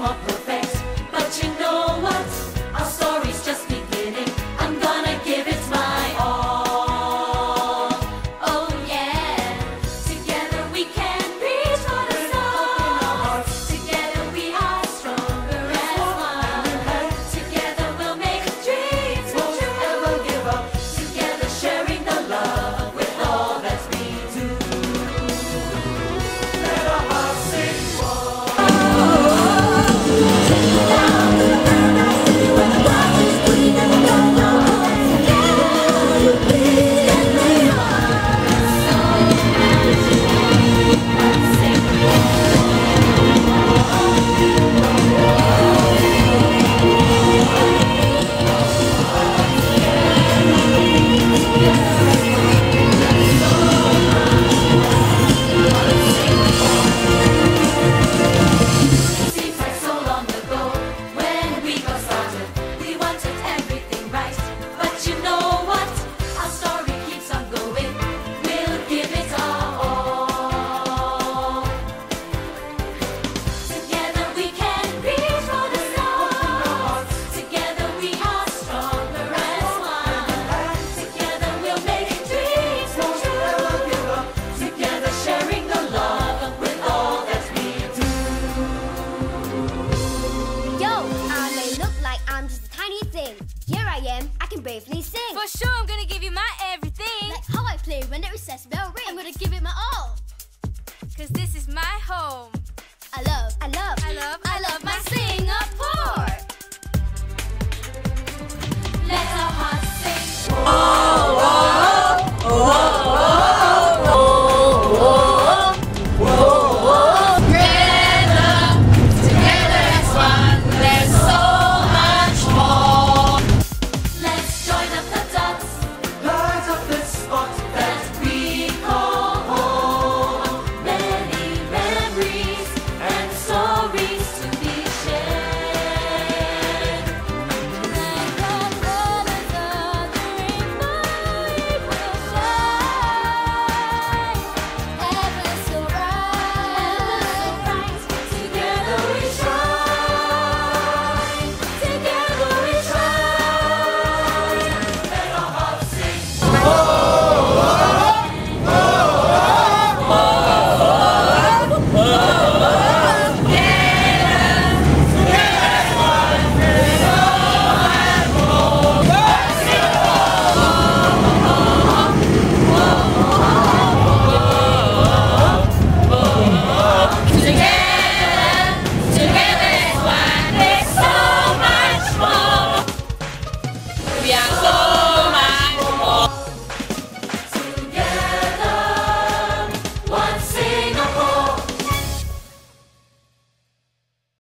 more perfect. But you know what? Our story's just beginning. I'm gonna give it my all. Oh yeah. Together we can reach for the stars. Together we are stronger as one. Together we'll make dreams come true. Never give up. Together sharing the love with all that we do. Let our hearts sing Seems like so long ago when we got started. We wanted everything right, but you know what? Our story keeps on going. We'll give it our all. Together we can reach for the stars. Together we are stronger as one. Together we'll make dreams come true. Together sharing the love with all that we do. Yo, I may look like I'm just a tiny thing. Here I am, I can bravely sing. For sure, I'm gonna give you my everything. Like how I play when the recess bell rings. I'm gonna give it my all. Cause this is my home. I love, I love,